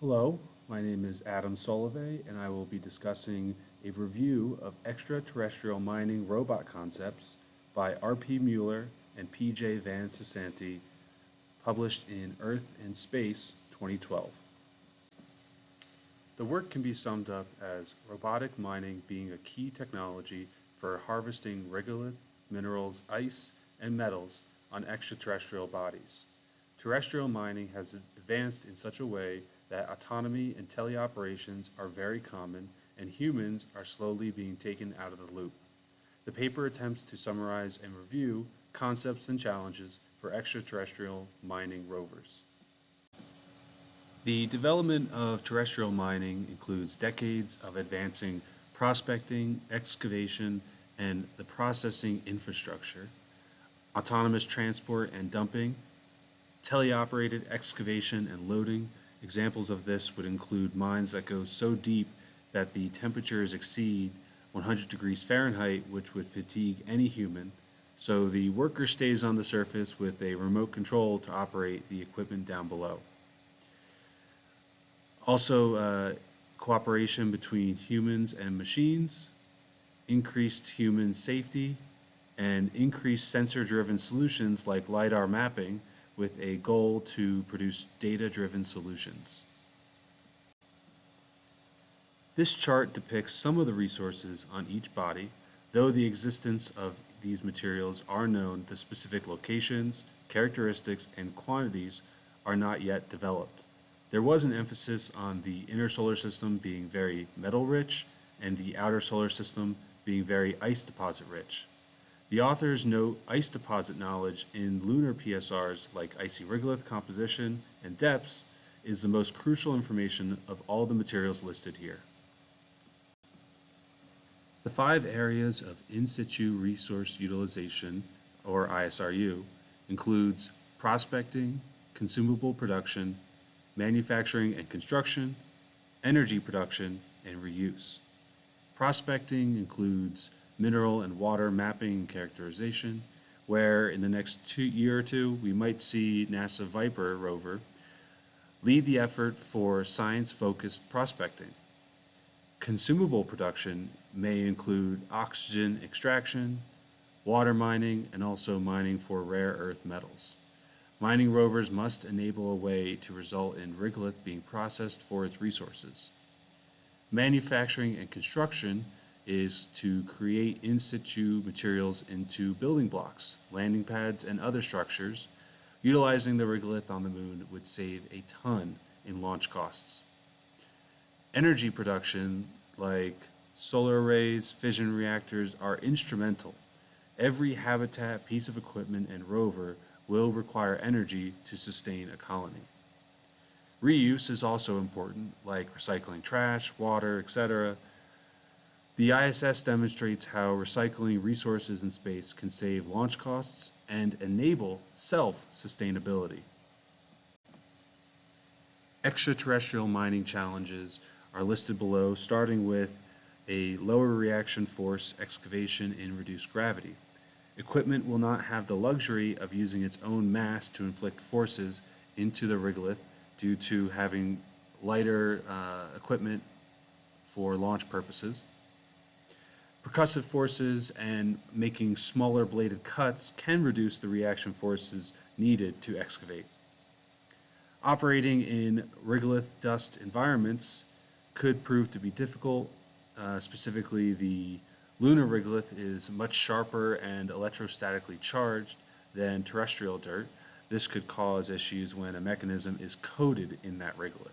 Hello, my name is Adam Solovey, and I will be discussing a review of extraterrestrial mining robot concepts by R.P. Mueller and P.J. Van Sasanti, published in Earth and Space 2012. The work can be summed up as robotic mining being a key technology for harvesting regolith, minerals, ice, and metals on extraterrestrial bodies. Terrestrial mining has advanced in such a way that autonomy and teleoperations are very common, and humans are slowly being taken out of the loop. The paper attempts to summarize and review concepts and challenges for extraterrestrial mining rovers. The development of terrestrial mining includes decades of advancing prospecting, excavation, and the processing infrastructure, autonomous transport and dumping, teleoperated excavation and loading. Examples of this would include mines that go so deep that the temperatures exceed 100 degrees Fahrenheit, which would fatigue any human, so the worker stays on the surface with a remote control to operate the equipment down below. Also, cooperation between humans and machines, increased human safety, and increased sensor-driven solutions like LiDAR mapping with a goal to produce data-driven solutions. This chart depicts some of the resources on each body. Though the existence of these materials are known, the specific locations, characteristics, and quantities are not yet developed. There was an emphasis on the inner solar system being very metal-rich and the outer solar system being very ice deposit rich. The authors note ice deposit knowledge in lunar PSRs like icy regolith composition and depths is the most crucial information of all the materials listed here. The 5 areas of in situ resource utilization, or ISRU, includes prospecting, consumable production, manufacturing and construction, energy production, and reuse. Prospecting includes mineral and water mapping and characterization, where in the next year or two we might see NASA Viper rover lead the effort for science-focused prospecting. Consumable production may include oxygen extraction, water mining, and also mining for rare earth metals. Mining rovers must enable a way to result in regolith being processed for its resources. Manufacturing and construction is to create in situ materials into building blocks, landing pads, and other structures. Utilizing the regolith on the moon would save a ton in launch costs. Energy production, like solar arrays, fission reactors, are instrumental. Every habitat, piece of equipment, and rover will require energy to sustain a colony. Reuse is also important, like recycling trash, water, etc. The ISS demonstrates how recycling resources in space can save launch costs and enable self-sustainability. Extraterrestrial mining challenges are listed below, starting with a lower reaction force excavation in reduced gravity. Equipment will not have the luxury of using its own mass to inflict forces into the regolith due to having lighter equipment for launch purposes. Percussive forces and making smaller bladed cuts can reduce the reaction forces needed to excavate. Operating in regolith dust environments could prove to be difficult. Specifically, the lunar regolith is much sharper and electrostatically charged than terrestrial dirt. This could cause issues when a mechanism is coated in that regolith.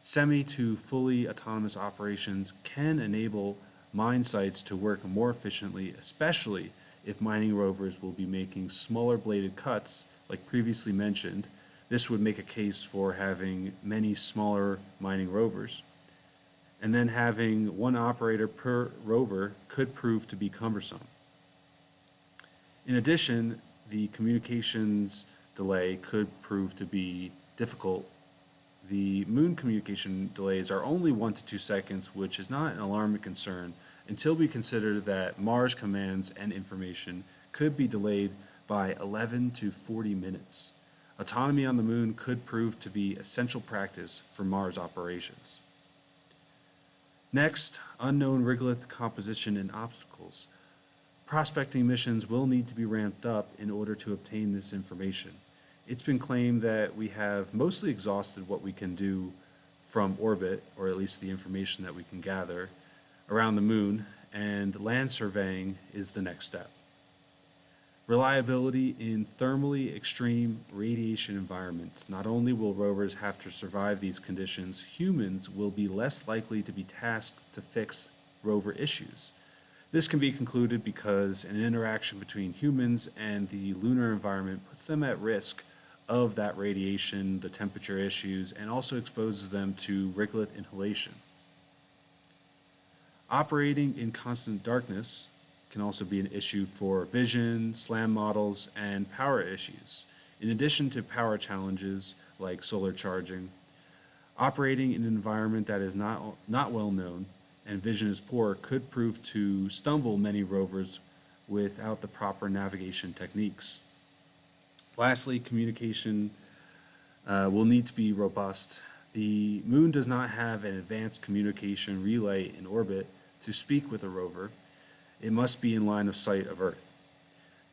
Semi to fully autonomous operations can enable mine sites to work more efficiently, especially if mining rovers will be making smaller bladed cuts, like previously mentioned. This would make a case for having many smaller mining rovers. And then having one operator per rover could prove to be cumbersome. In addition, the communications delay could prove to be difficult. The moon communication delays are only 1 to 2 seconds, which is not an alarming concern until we consider that Mars commands and information could be delayed by 11 to 40 minutes. autonomy on the moon could prove to be essential practice for Mars operations. Next, unknown regolith composition and obstacles. Prospecting missions will need to be ramped up in order to obtain this information. It's been claimed that we have mostly exhausted what we can do from orbit, or at least the information that we can gather, around the moon, and land surveying is the next step. Reliability in thermally extreme radiation environments. Not only will rovers have to survive these conditions, humans will be less likely to be tasked to fix rover issues. This can be concluded because an interaction between humans and the lunar environment puts them at risk of that radiation, the temperature issues, and also exposes them to regolith inhalation. Operating in constant darkness can also be an issue for vision, SLAM models, and power issues. In addition to power challenges like solar charging, operating in an environment that is not well known and vision is poor could prove to stumble many rovers without the proper navigation techniques. Lastly, communication will need to be robust. The moon does not have an advanced communication relay in orbit to speak with a rover. It must be in line of sight of Earth.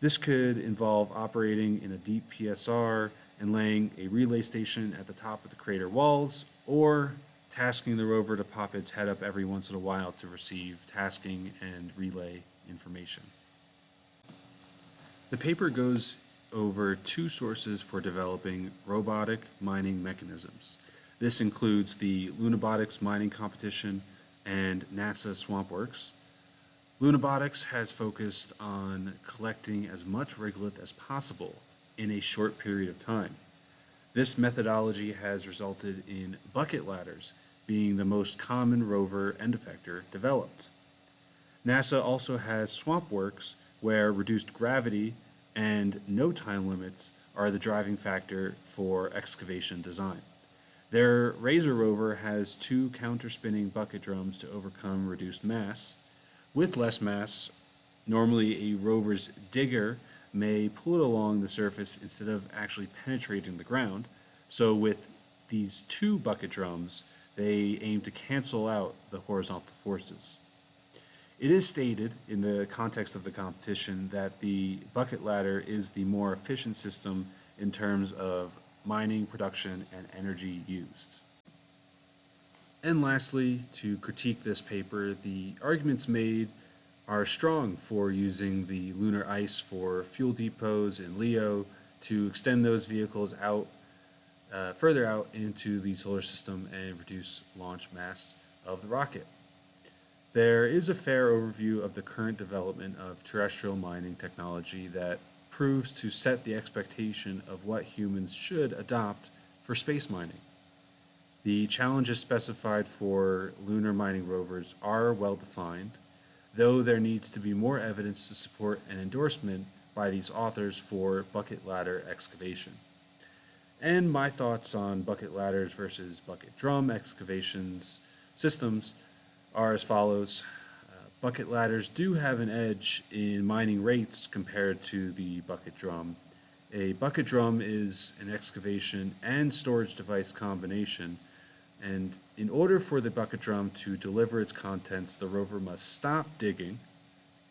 This could involve operating in a deep PSR and laying a relay station at the top of the crater walls, or tasking the rover to pop its head up every once in a while to receive tasking and relay information. The paper goes over two sources for developing robotic mining mechanisms. This includes the Lunabotics Mining Competition and NASA SwampWorks. Lunabotics has focused on collecting as much regolith as possible in a short period of time. This methodology has resulted in bucket ladders being the most common rover end effector developed. NASA also has SwampWorks, where reduced gravity and no time limits are the driving factor for excavation design. Their Razor rover has two counter-spinning bucket drums to overcome reduced mass. With less mass, normally a rover's digger may pull it along the surface instead of actually penetrating the ground. So with these two bucket drums, they aim to cancel out the horizontal forces. It is stated in the context of the competition that the bucket ladder is the more efficient system in terms of mining, production, and energy used. And lastly, to critique this paper, the arguments made are strong for using the lunar ice for fuel depots in LEO to extend those vehicles out further out into the solar system and reduce launch mass of the rocket. There is a fair overview of the current development of terrestrial mining technology that proves to set the expectation of what humans should adopt for space mining. The challenges specified for lunar mining rovers are well defined, though there needs to be more evidence to support an endorsement by these authors for bucket ladder excavation. And my thoughts on bucket ladders versus bucket drum excavations systems are as follows. Bucket ladders do have an edge in mining rates compared to the bucket drum. A bucket drum is an excavation and storage device combination, and in order for the bucket drum to deliver its contents, the rover must stop digging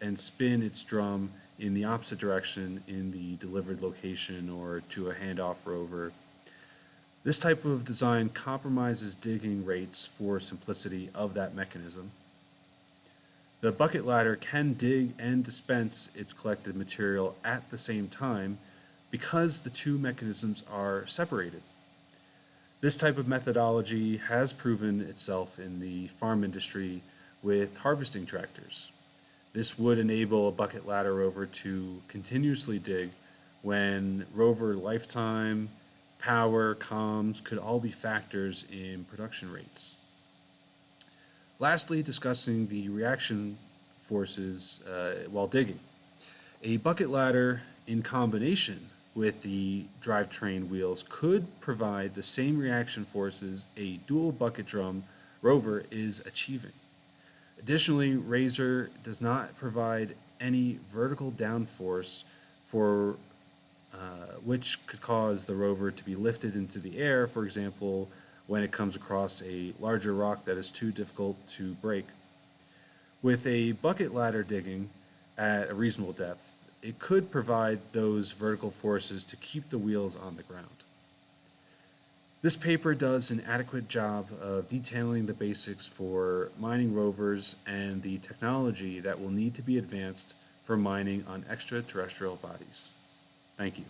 and spin its drum in the opposite direction in the delivered location or to a handoff rover. This type of design compromises digging rates for simplicity of that mechanism. The bucket ladder can dig and dispense its collected material at the same time because the two mechanisms are separated. This type of methodology has proven itself in the farm industry with harvesting tractors. This would enable a bucket ladder rover to continuously dig when rover lifetime, power, comms could all be factors in production rates. Lastly, discussing the reaction forces while digging. A bucket ladder in combination with the drivetrain wheels could provide the same reaction forces a dual bucket drum rover is achieving. Additionally, Razor does not provide any vertical downforce for which could cause the rover to be lifted into the air, for example, when it comes across a larger rock that is too difficult to break. With a bucket ladder digging at a reasonable depth, it could provide those vertical forces to keep the wheels on the ground. This paper does an adequate job of detailing the basics for mining rovers and the technology that will need to be advanced for mining on extraterrestrial bodies. Thank you.